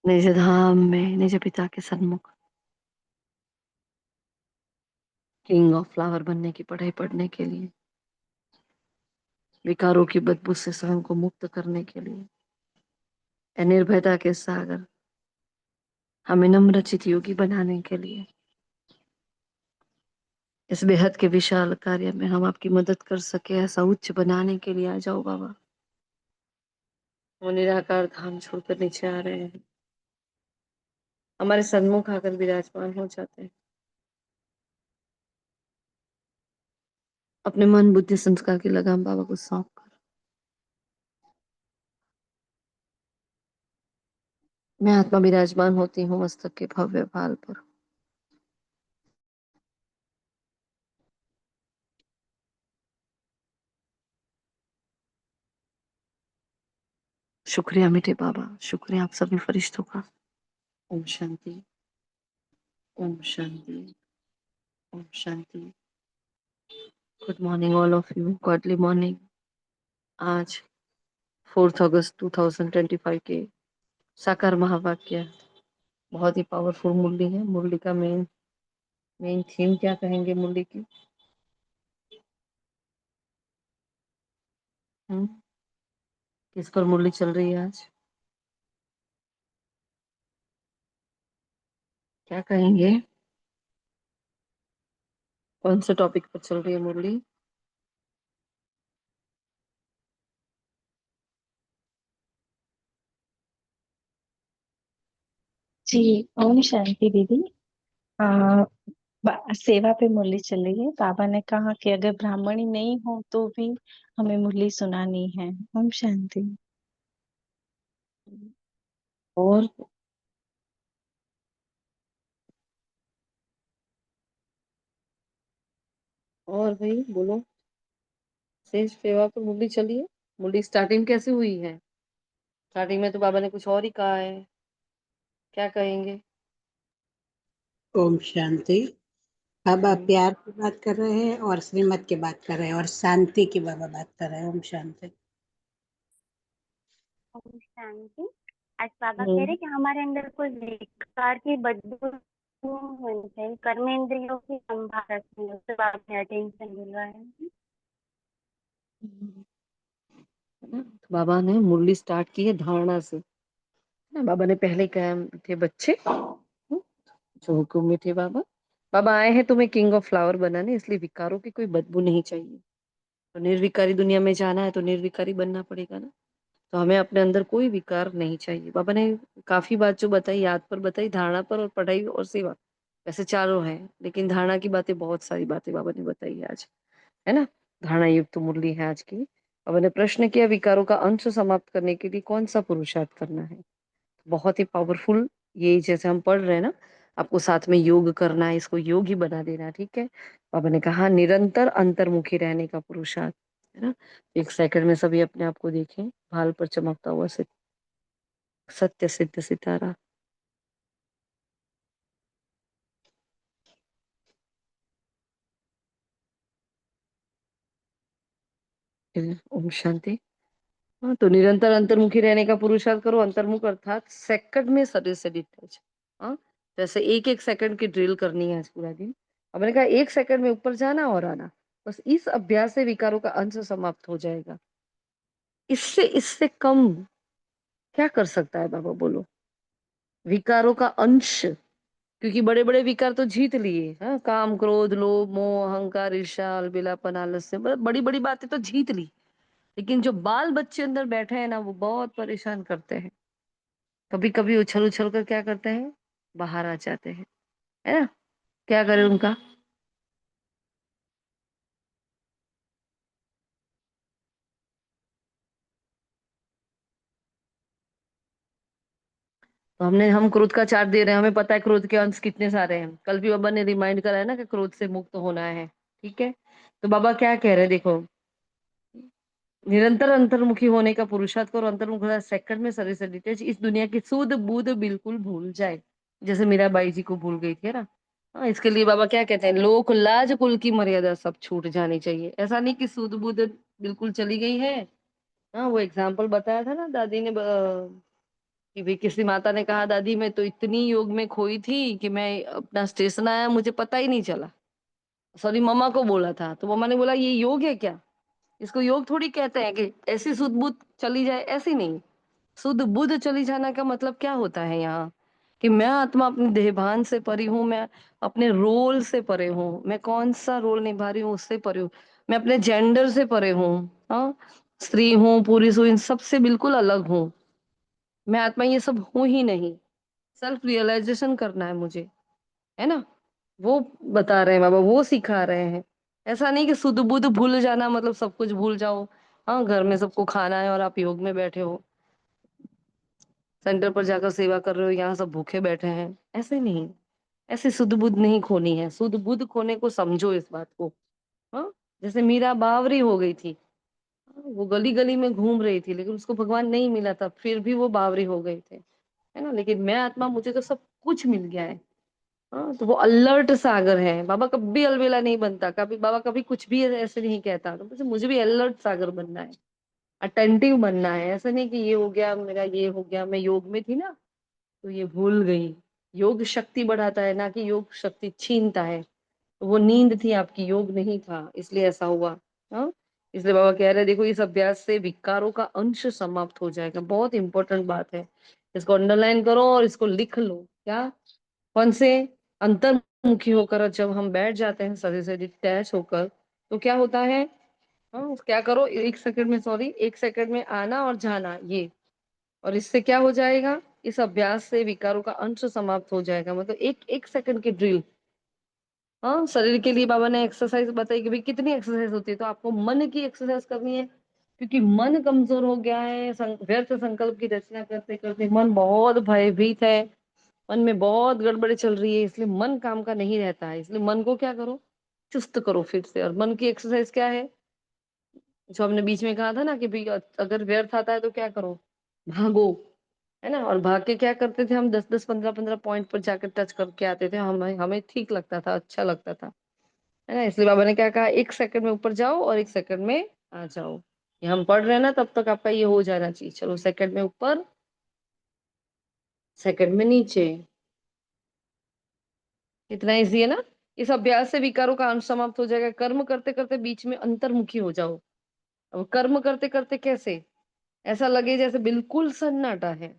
निज धाम में निज पिता के सन्मुख किंग ऑफ फ्लावर बनने की पढ़ाई पढ़ने के लिए, विकारों की बदबू से स्वयं को मुक्त करने के लिए, निर्भयता के सागर हमें नम्र चित योगी बनाने के लिए, इस बेहद के विशाल कार्य में हम आपकी मदद कर सके ऐसा उच्च बनाने के लिए आ जाओ बाबा। वो निराकार धाम छोड़कर नीचे आ रहे हैं, हमारे सन्मुख आकर विराजमान हो जाते हैं। अपने मन बुद्धि संस्कार की लगाम बाबा को सौंप कर मैं आत्मा विराजमान होती हूँ मस्तक के भव्य भाल पर। शुक्रिया मीठे बाबा, शुक्रिया आप सभी फरिश्तों का। ओम शांति, ओम शांति, ओम शांति। Good morning all of you, godly morning. आज 4 अगस्त 2025 के साकार महावाक्य बहुत ही पावरफुल मुरली है। मुरली का मेन मेन थीम क्या कहेंगे मुरली की? किस पर मुरली चल रही है आज? क्या कहेंगे? कौन से टॉपिक पर चल रही है मुरली? जी। ओम शांति दीदी। आ, सेवा पे मुरली चल रही है। बाबा ने कहा कि अगर ब्राह्मणी नहीं हो तो भी हमें मुरली सुनानी है। ओम शांति। और और भाई बोलो, शेष सेवा पर मुरली चली है। मुरली स्टार्टिंग कैसे हुई है? स्टार्टिंग में तो बाबा ने कुछ और ही कहा है, क्या कहेंगे? ओम शांति। बाबा हम्म, प्यार की बात कर रहे हैं और श्रीमत की बात कर रहे हैं और शांति की बाबा बात कर रहे हैं। ओम शांति। ओम शांति। आज बाबा कह हम्म, रहे कि हमारे अंदर कोई विकार की बदबू नहीं होनी चाहिए, कर्मेंद्रियों की संभाल रखनी है, उससे बाबा का अटेंशन मिल रहा है। है ना? तो बाबा ने मुरली स्टार्ट की है धारणा से, है ना? बाबा ने पहले कहा थे बच्चे, जो हुक्म में थे बाबा, बाबा आए हैं तुम्हें किंग ऑफ फ्लावर बनाने, इसलिए विकारों की कोई बदबू नहीं चाहिए। तो निर्विकारी दुनिया में जाना है तो निर्विकारी बनना पड़ेगा ना। तो हमें अपने अंदर कोई विकार नहीं चाहिए। बाबा ने काफी बात जो बताई, याद पर बताई, धारणा पर और पढ़ाई और सेवा, वैसे चारों हैं, लेकिन धारणा की बातें, बहुत सारी बातें बाबा ने बताई है आज, है ना? धारणा युक्त मुरली है आज की। बाबा ने प्रश्न किया विकारों का अंश समाप्त करने के लिए कौन सा पुरुषार्थ करना है। बहुत ही पावरफुल, ये जैसे हम पढ़ रहे हैं ना, आपको साथ में योग करना है, इसको योग ही बना देना, ठीक है? बाबा ने कहा निरंतर अंतर्मुखी रहने का पुरुषार्थ, है ना? एक सेकंड में सभी अपने आप को देखें, भाल पर चमकता हुआ सत्य सिद्ध सितारा। ओम शांति। हाँ, तो निरंतर अंतर्मुखी रहने का पुरुषार्थ करो। अंतर्मुख अर्थात सेकंड में शरीर से डिटैच। हाँ, जैसे एक एक सेकंड की ड्रिल करनी है आज पूरा दिन। अब मैंने कहा एक सेकंड में ऊपर जाना और आना, बस इस अभ्यास से विकारों का अंश समाप्त हो जाएगा। इससे इससे कम क्या कर सकता है बाबा, बोलो? विकारों का अंश, क्योंकि बड़े बड़े विकार तो जीत लिए, हाँ, काम क्रोध लोभ मोह अहंकार ईर्ष्या अलबेलापन आलस्य, बड़ी बड़ी बातें तो जीत ली, लेकिन जो बाल बच्चे अंदर बैठे हैं ना, वो बहुत परेशान करते हैं। कभी कभी उछल उछल कर क्या करते हैं, बाहर आ जाते हैं, है ना? क्या करें उनका? तो हम क्रोध का चार्ट दे रहे हैं, हमें पता है क्रोध के अंश कितने सारे हैं। कल भी बाबा ने रिमाइंड करा है ना कि क्रोध से मुक्त होना है, ठीक है? तो बाबा क्या कह रहे हैं देखो, निरंतर अंतर्मुखी होने का पुरुषार्थ करो। अंतर्मुख सेकंड में शरीर से डिटेच, इस दुनिया की सूद बूद बिल्कुल भूल जाए, जैसे मीराबाई जी को भूल गई थी, है ना? हाँ, इसके लिए बाबा क्या कहते हैं, लोक लाज कुल की मर्यादा सब छूट जानी चाहिए। ऐसा नहीं कि सूद बूद बिल्कुल चली गई है। हाँ, वो एग्जाम्पल बताया था ना दादी ने, कि भाई किसी माता ने कहा दादी मैं तो इतनी योग में खोई थी कि मैं अपना स्टेशन आया मुझे पता ही नहीं चला। सॉरी, मम्मा को बोला था तो मम्मा ने बोला ये योग है क्या? इसको योग थोड़ी कहते हैं कि ऐसी सुध बुध चली जाए, ऐसी नहीं। शुद्ध बुद्ध चली जाना का मतलब क्या होता है यहाँ? कि मैं आत्मा अपने देहभान से परी हूँ, मैं अपने रोल से परे हूँ, मैं कौन सा रोल निभा रही हूँ उससे परे हूँ, मैं अपने जेंडर से परे हूँ। हाँ, स्त्री हूँ पुरुष हूँ इन सब से बिल्कुल अलग हूँ। मैं आत्मा ये सब हूँ ही नहीं। सेल्फ रियलाइजेशन करना है मुझे, है ना? वो बता रहे हैं बाबा, वो सिखा रहे हैं। ऐसा नहीं कि शुद्ध बुद्ध भूल जाना मतलब सब कुछ भूल जाओ। हाँ, घर में सबको खाना है और आप योग में बैठे हो, सेंटर पर जाकर सेवा कर रहे हो, यहाँ सब भूखे बैठे हैं, ऐसे नहीं। ऐसे सुध बुध नहीं खोनी है, सुध बुध खोने को समझो इस बात को। हाँ, जैसे मीरा बावरी हो गई थी। हाँ, वो गली गली में घूम रही थी लेकिन उसको भगवान नहीं मिला था, फिर भी वो बावरी हो गए थे, है ना? लेकिन मैं आत्मा, मुझे तो सब कुछ मिल गया है। हाँ, तो वो अलर्ट सागर है। बाबा कभी अलबेला नहीं बनता, कभी बाबा कभी कुछ भी ऐसे नहीं कहता। तो मुझे भी अलर्ट सागर बनना है, अटेंटिव बनना है। ऐसा नहीं कि ये हो गया मेरा, ये हो गया। मैं योग में थी ना तो ये भूल गई। योग शक्ति बढ़ाता है, ना कि योग शक्ति छीनता है। तो वो नींद थी आपकी, योग नहीं था, इसलिए ऐसा हुआ। हाँ, इसलिए बाबा कह रहे हैं देखो इस अभ्यास से विकारों का अंश समाप्त हो जाएगा। बहुत इंपॉर्टेंट बात है, इसको अंडरलाइन करो और इसको लिख लो। क्या? कौन से? अंतर्मुखी होकर जब हम बैठ जाते हैं शरीर से डिटैच होकर, तो क्या होता है? हाँ, क्या करो, 1 सेकंड में, सॉरी, 1 सेकंड में आना और जाना, ये। और इससे क्या हो जाएगा? इस अभ्यास से विकारों का अंश समाप्त हो जाएगा। मतलब एक एक सेकंड की ड्रिल। हाँ, शरीर के लिए बाबा ने एक्सरसाइज बताई कि भाई कितनी एक्सरसाइज होती है, तो आपको मन की एक्सरसाइज करनी है। क्योंकि मन कमजोर हो गया है, व्यर्थ संकल्प की रचना करते करते मन बहुत भयभीत है, मन में बहुत गड़बड़ी चल रही है, इसलिए मन काम का नहीं रहता है। इसलिए मन को क्या करो? चुस्त करो फिर से। और मन की एक्सरसाइज क्या है? जो हमने बीच में कहा था ना कि भाई अगर व्यर्थ आता है तो क्या करो? भागो, है ना? और भाग के क्या करते थे हम? 10 10 15 15 पॉइंट पर जाकर टच करके आते थे। हमें हमें ठीक लगता था, अच्छा लगता था, है ना? इसलिए बाबा ने क्या कहा? 1 सेकंड में ऊपर जाओ और 1 सेकंड में आ जाओ। ये हम पढ़ रहे हैं ना, तब तक आपका ये हो जाना चाहिए। चलो, सेकंड में ऊपर, सेकंड में नीचे। इतना इजी है ना? इस अभ्यास से विकारों का अंश समाप्त हो जाएगा। कर्म करते करते बीच में अंतर्मुखी हो जाओ। अब कर्म करते करते कैसे? ऐसा लगे जैसे बिल्कुल सन्नाटा है,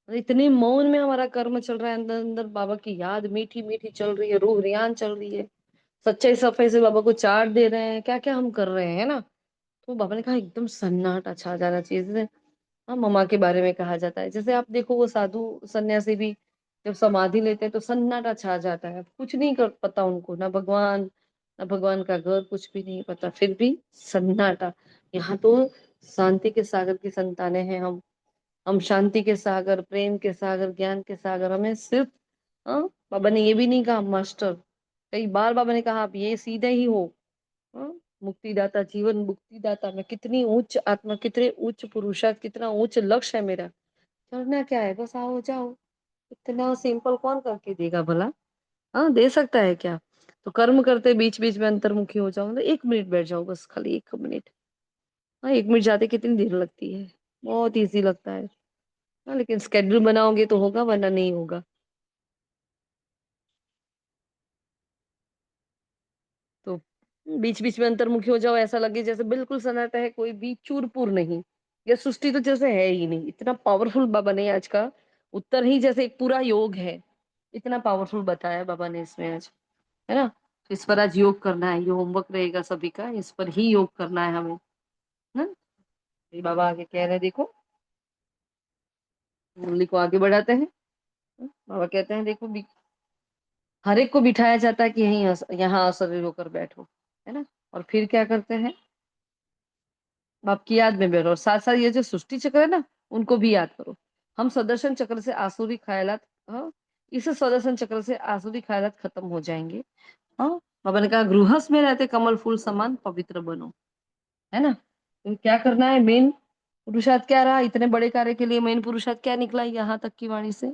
इतने मौन में हमारा कर्म चल रहा है। अंदर अंदर बाबा की याद मीठी मीठी चल रही है, रूह रियान चल रही है, सच्चाई सफाई से बाबा को चाट दे रहे हैं, क्या क्या हम कर रहे हैं, ना? तो बाबा ने कहा एकदम सन्नाटा छा जाना चाहिए। जैसे हाँ, ममा के बारे में कहा जाता है, जैसे आप देखो वो साधु सन्यासी भी जब समाधि लेते हैं तो सन्नाटा छा जाता है, कुछ नहीं कर पता उनको, ना भगवान, ना भगवान का घर, कुछ भी नहीं पता, फिर भी सन्नाटा। यहाँ तो शांति के सागर की संतानें हैं हम शांति के सागर, प्रेम के सागर, ज्ञान के सागर। हमें सिर्फ, हाँ, बाबा ने ये भी नहीं कहा मास्टर, कई बार बाबा ने कहा आप ये सीधे ही हो। हाँ, मुक्तिदाता, जीवन मुक्तिदाता। मैं कितनी उच्च आत्मा, कितने उच्च पुरुषार्थ, कितना उच्च लक्ष्य है मेरा। करना क्या है? बस आओ जाओ। इतना सिंपल कौन करके देगा भला? हाँ, दे सकता है क्या? तो कर्म करते बीच बीच में अंतर्मुखी हो जाओ, मतलब 1 मिनट बैठ जाओ, बस खाली 1 मिनट। हाँ, 1 मिनट जाते कितनी देर लगती है, बहुत इजी लगता है। हाँ, लेकिन स्केड्यूल बनाओगे तो होगा, वरना नहीं होगा। तो बीच बीच में अंतर्मुखी हो जाओ, ऐसा लगे जैसे बिल्कुल सन्नाटा है, कोई भी चूरपुर नहीं। यह सृष्टि तो जैसे है ही नहीं। इतना पावरफुल बाबा ने आज का उत्तर ही जैसे एक पूरा योग है, इतना पावरफुल बताया बाबा ने इसमें आज, है ना? तो इस पर आज योग करना है, ये होमवर्क रहेगा सभी का, इस पर ही योग करना है हमें, ना? ये बाबा आगे कह रहे हैं, देखो मुरली को आगे बढ़ाते हैं। बाबा कहते हैं देखो हर एक को बिठाया जाता है कि यहीं यहाँ अशरीर होकर बैठो, है ना? और फिर क्या करते हैं? आपकी याद में बैठो, और साथ साथ ये जो सृष्टि चक्र है ना, उनको भी याद करो। हम सुदर्शन चक्र से आसुरी ख्यालात, हाँ, इस सुदर्शन चक्र से आसुरी ख्यालात खत्म हो जाएंगे। हाँ, बाबा ने कहा गृहस्थ में रहते कमल फूल समान पवित्र बनो, है ना? तो क्या करना है? मेन पुरुषार्थ क्या रहा इतने बड़े कार्य के लिए? मेन पुरुषार्थ क्या निकला यहाँ तक की वाणी से?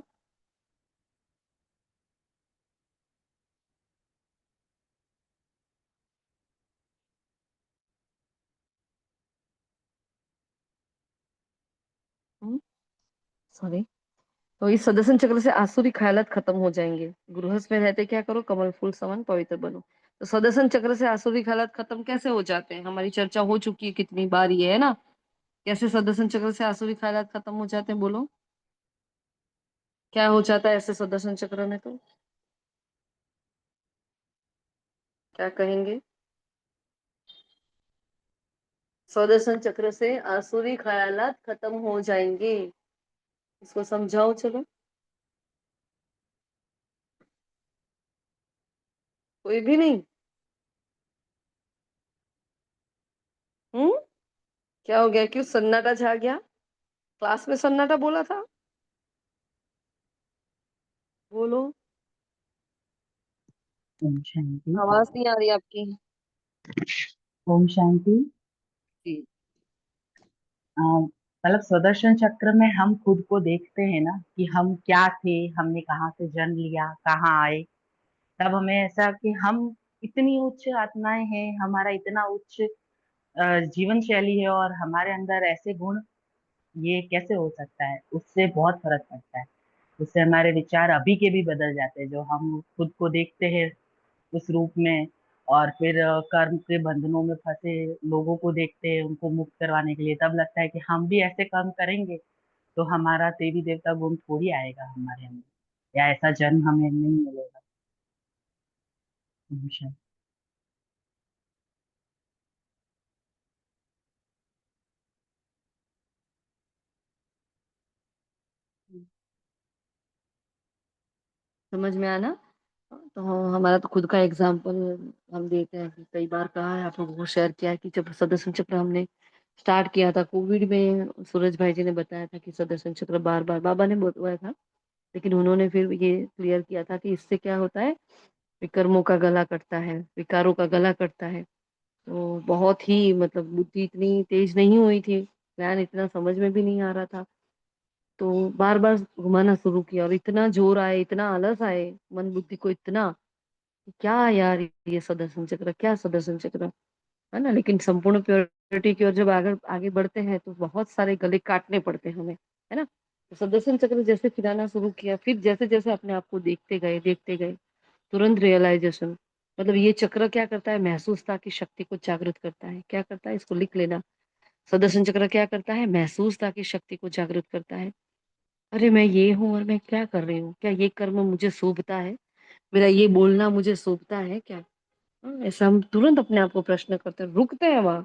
हम्म? सॉरी। तो इस सुदर्शन चक्र से आसुरी ख्यालात खत्म हो जाएंगे। गृहस्थ में रहते क्या करो, कमल फूल समान पवित्र बनो। तो सुदर्शन चक्र से आसुरी ख्यालात खत्म कैसे हो जाते हैं, हमारी चर्चा हो चुकी है कितनी बार ये, है ना। कैसे सुदर्शन चक्र से आसुरी ख्यालात खत्म हो जाते हैं, बोलो क्या हो जाता है ऐसे सुदर्शन चक्र में, तो क्या कहेंगे। सुदर्शन चक्र से आसुरी ख्यालात खत्म हो जाएंगे, इसको समझाओ चलो। कोई भी नहीं। हम्म। क्या हो गया, क्यों सन्नाटा छा गया, क्लास में सन्नाटा बोला था, बोलो। ओम शांति। आवाज नहीं आ रही आपकी। ओम शांति। जी। मतलब सुदर्शन चक्र में हम खुद को देखते हैं ना कि हम क्या थे, हमने कहाँ से जन्म लिया, कहाँ आए। तब हमें ऐसा कि हम इतनी उच्च आत्माएं हैं, हमारा इतना उच्च जीवन शैली है और हमारे अंदर ऐसे गुण, ये कैसे हो सकता है। उससे बहुत फर्क पड़ता है। उससे हमारे विचार अभी के भी बदल जाते हैं, जो हम खुद को देखते हैं उस रूप में। और फिर कर्म के बंधनों में फंसे लोगों को देखते हैं, उनको मुक्त करवाने के लिए, तब लगता है कि हम भी ऐसे कर्म करेंगे तो हमारा देवी देवता गुण थोड़ी आएगा हमारे अंदर, या ऐसा जन्म हमें नहीं मिलेगा। हमेशा। समझ में आना। तो हमारा तो खुद का एग्जाम्पल हम देते हैं कि कई बार कहा है, आप लोगों को शेयर किया है कि जब सदर्शन चक्र हमने स्टार्ट किया था कोविड में, सूरज भाई जी ने बताया था कि सदर्शन चक्र बार बार बाबा ने बताया था, लेकिन उन्होंने फिर ये क्लियर किया था कि इससे क्या होता है, विकर्मों का गला कटता है, विकारों का गला कटता है। तो बहुत ही मतलब बुद्धि इतनी तेज नहीं हुई थी, ज्ञान इतना समझ में भी नहीं आ रहा था। तो बार बार घुमाना शुरू किया और इतना जोर आए, इतना आलस आए मन बुद्धि को, इतना कि क्या यार ये सुदर्शन चक्र, क्या सुदर्शन चक्र, है ना। लेकिन संपूर्ण प्योरिटी की ओर जब आगे आगे बढ़ते हैं तो बहुत सारे गले काटने पड़ते हैं हमें, है ना। तो सुदर्शन चक्र जैसे फिराना शुरू किया, फिर जैसे जैसे अपने आप को देखते गए, तुरंत रियलाइजेशन। मतलब ये चक्र क्या करता है, महसूसता की शक्ति को जागृत करता है। क्या करता है, इसको लिख लेना। सुदर्शन चक्र क्या करता है, महसूसता की शक्ति को जागृत करता है। अरे मैं ये हूँ और मैं क्या कर रही हूँ, क्या ये कर्म मुझे शोभता है, मेरा ये बोलना मुझे शोभता है क्या। ऐसा हम तुरंत अपने आप को प्रश्न करते हैं, रुकते हैं वहां।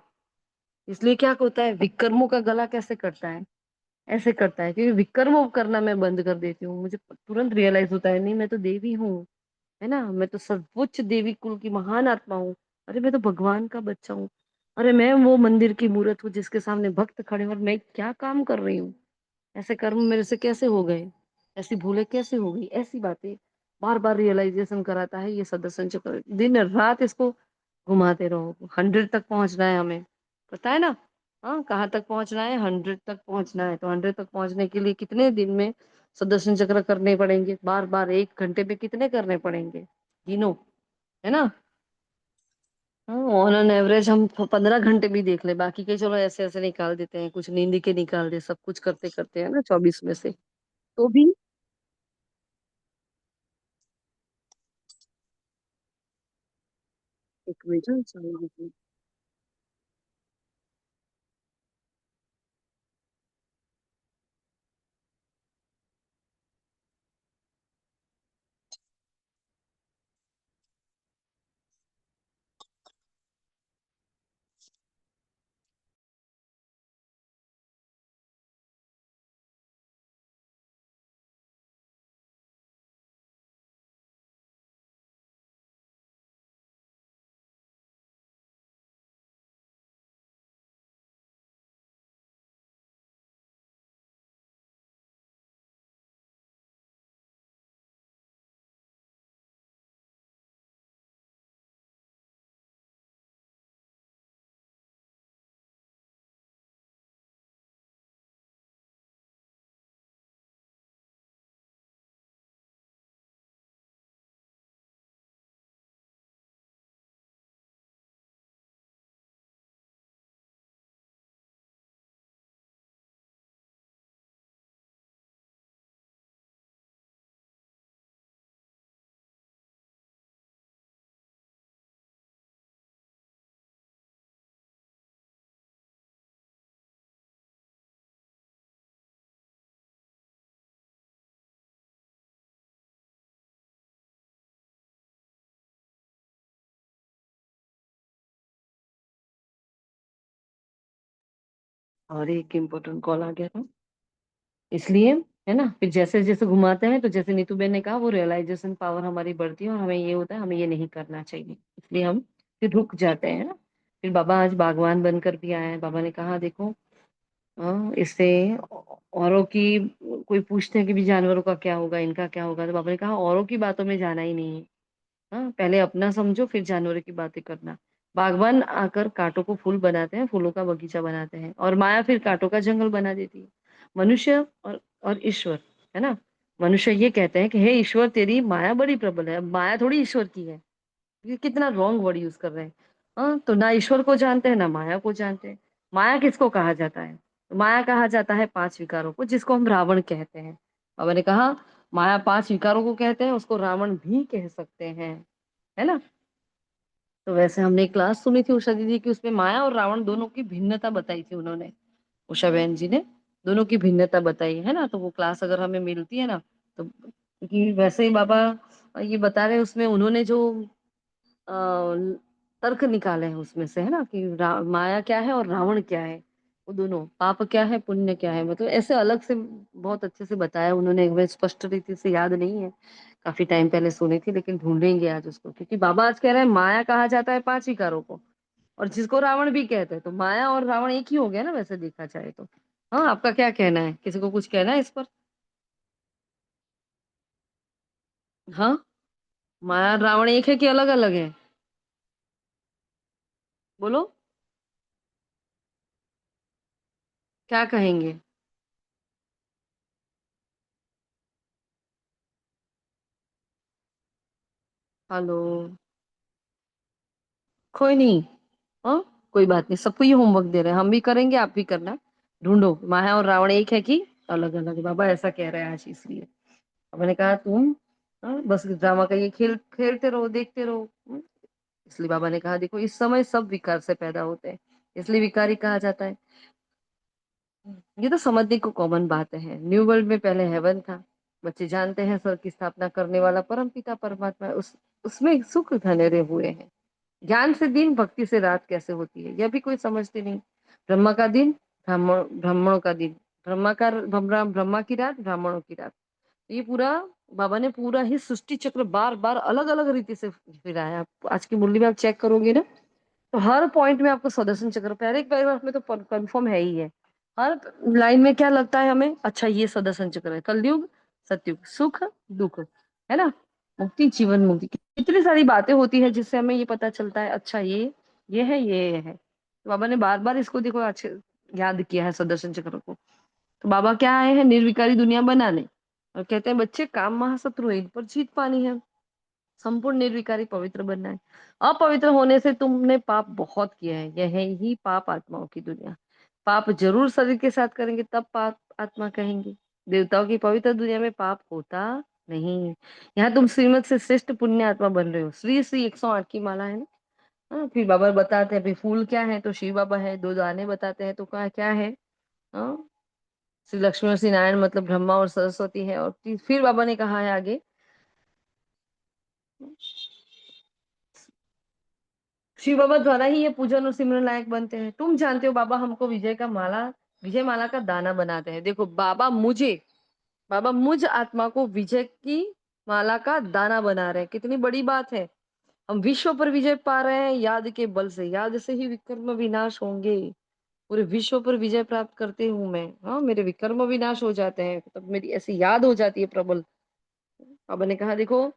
इसलिए क्या होता है, विकर्मों का गला कैसे करता है, ऐसे करता है क्योंकि विकर्म करना मैं बंद कर देती हूँ। मुझे तुरंत रियलाइज होता है, नहीं मैं तो देवी हूँ, है ना, मैं तो सर्वोच्च देवी कुल की महान आत्मा हूँ। अरे मैं तो भगवान का बच्चा हूँ। अरे मैं वो मंदिर की मूर्त हूँ जिसके सामने भक्त खड़े हैं और मैं क्या काम कर रही हूँ, ऐसे कर्म मेरे से कैसे हो गए, ऐसी भूलें कैसे हो गई, ऐसी बातें बार बार रियलाइजेशन कराता है ये सदर्शन चक्र। दिन रात इसको घुमाते रहो, 100 तक पहुंचना है हमें, पता है ना। हाँ, कहाँ तक पहुंचना है, 100 तक पहुंचना है। तो 100 तक पहुंचने के लिए कितने दिन में सुदर्शन चक्र करने पड़ेंगे, बार बार 1 घंटे पे कितने करने पड़ेंगे, गिनो, है ना। हाँ, ऑन एन एवरेज हम 15 घंटे भी देख ले, बाकी के चलो ऐसे ऐसे निकाल देते हैं, कुछ नींद के निकाल दे, सब कुछ करते करते है ना 24 में से, तो भी एक मिनट। और एक इम्पोर्टेंट कॉल आ गया था, इसलिए, है ना। फिर जैसे जैसे घुमाते हैं तो जैसे नीतू बेन ने कहा, वो रियलाइजेशन पावर हमारी बढ़ती है और हमें ये होता है हमें ये नहीं करना चाहिए, इसलिए हम फिर रुक जाते हैं ना। फिर बाबा आज बागवान बनकर भी आए हैं। बाबा ने कहा देखो, इससे औरों की, कोई पूछते हैं कि भी जानवरों का क्या होगा, इनका क्या होगा, तो बाबा ने कहा औरों की बातों में जाना ही नहीं है। हाँ, पहले अपना समझो फिर जानवरों की बातें करना। बागवान आकर कांटों को फूल बनाते हैं, फूलों का बगीचा बनाते हैं, और माया फिर कांटों का जंगल बना देती है। मनुष्य और ईश्वर, है ना। मनुष्य ये कहते हैं कि हे ईश्वर, तेरी माया बड़ी प्रबल है। अब माया थोड़ी ईश्वर की है। ये कितना रॉन्ग वर्ड यूज कर रहे हैं। हाँ, तो ना ईश्वर को जानते हैं ना माया को जानते हैं। माया किसको कहा जाता है? तो माया कहा जाता है पांच विकारों को, जिसको हम रावण कहते हैं। बाबा ने कहा माया पांच विकारों को कहते हैं, उसको रावण भी कह सकते हैं, है ना। तो वैसे हमने एक क्लास सुनी थी उषा दीदी की, उसमें माया और रावण दोनों की भिन्नता बताई थी उन्होंने, उषा बहन जी ने दोनों की भिन्नता बताई है ना। तो वो क्लास अगर हमें मिलती है ना, तो क्योंकि वैसे ही बाबा ये बता रहे हैं, उसमें उन्होंने जो अ, तर्क निकाले हैं उसमें से, है ना, कि माया क्या है और रावण क्या है, वो दोनों पाप क्या है पुण्य क्या है, मतलब ऐसे अलग से बहुत अच्छे से बताया उन्होंने। एक बार स्पष्ट रीति से याद नहीं है, काफी टाइम पहले सुनी थी, लेकिन ढूंढेंगे आज उसको, क्योंकि बाबा आज कह रहे हैं माया कहा जाता है पांच विकारों को, और जिसको रावण भी कहते हैं, तो माया और रावण एक ही हो गया ना वैसे देखा जाए तो। हाँ, आपका क्या कहना है? किसी को कुछ कहना है इस पर? हाँ, माया और रावण एक है कि अलग अलग है? बोलो, क्या कहेंगे? हेलो। कोई नहीं। हाँ, कोई बात नहीं, सबको ये होमवर्क दे रहे हैं, हम भी करेंगे आप भी करना। ढूंढो माया और रावण एक है कि अलग अलग। बाबा ऐसा कह रहे हैं आज, इसलिए मैंने कहा तुम, बस ड्रामा का ये खेल खेलते रहो, देखते रहो। इसलिए बाबा ने कहा देखो, इस समय सब विकार से पैदा होते हैं, इसलिए विकारी कहा जाता है। ये तो समझने को कॉमन बात है। न्यू वर्ल्ड में पहले हेवन था, बच्चे जानते हैं स्वर्ग की स्थापना करने वाला परम पिता परमात्मा है, उसमें सुख धनेरे हुए हैं। ज्ञान से दिन, भक्ति से रात कैसे होती है, यह भी कोई समझते नहीं। ब्रह्मा का दिन, ब्राह्मणों का दिन, ब्रह्मा की रात, ब्राह्मणों की रात। ये पूरा बाबा ने पूरा ही सृष्टि चक्र बार बार अलग अलग रीति से फिराया। आज की मुरली में आप चेक करोगे ना, तो हर पॉइंट में आपको सुदर्शन चक्र, पहले एक पैराग्राफ में तो कंफर्म है ही है। हर लाइन में क्या लगता है हमें, अच्छा ये सुदर्शन चक्र है, कलयुग, सतयुग, सुख दुख, है ना, मुक्ति जीवन मुक्ति, कितनी सारी बातें होती है जिससे हमें ये पता चलता है, अच्छा ये है ये है। तो बाबा ने बार बार इसको देखो अच्छे याद किया है सुदर्शन चक्र को। तो बाबा क्या आए हैं, निर्विकारी दुनिया बनाने, और कहते हैं बच्चे काम महाशत्रु है, इन पर जीत पानी है, संपूर्ण निर्विकारी पवित्र बनना है। अपवित्र होने से तुमने पाप बहुत किया है, यह है ही पाप आत्माओं की दुनिया। पाप जरूर शरीर के साथ करेंगे तब पाप आत्मा कहेंगे। देवताओं की पवित्र दुनिया में पाप होता नहीं। यहाँ तुम श्रीमत से श्रेष्ठ पुण्य आत्मा बन रहे हो। श्री श्री 108 की माला है ना। हाँ, फिर बाबा बताते हैं, भाई फूल क्या है, तो शिव बाबा है, दो दाने बताते हैं तो क्या क्या है। हाँ, श्री लक्ष्मी और श्री नारायण मतलब ब्रह्मा और सरस्वती है। और फिर बाबा ने कहा है आगे, शिव बाबा द्वारा ही ये पूजन और सिमरन लायक बनते हैं। तुम जानते हो बाबा हमको विजय माला का दाना बनाते हैं। देखो बाबा मुझ आत्मा को विजय की माला का दाना बना रहे हैं, कितनी बड़ी बात है। हम विश्व पर विजय पा रहे हैं याद के बल से, याद से ही विकर्म विनाश होंगे। पूरे विश्व पर विजय प्राप्त करते हूँ मैं। हाँ, मेरे विकर्म विनाश हो जाते हैं, तब मेरी ऐसी याद हो जाती है प्रबल। बाबा ने कहा देखो,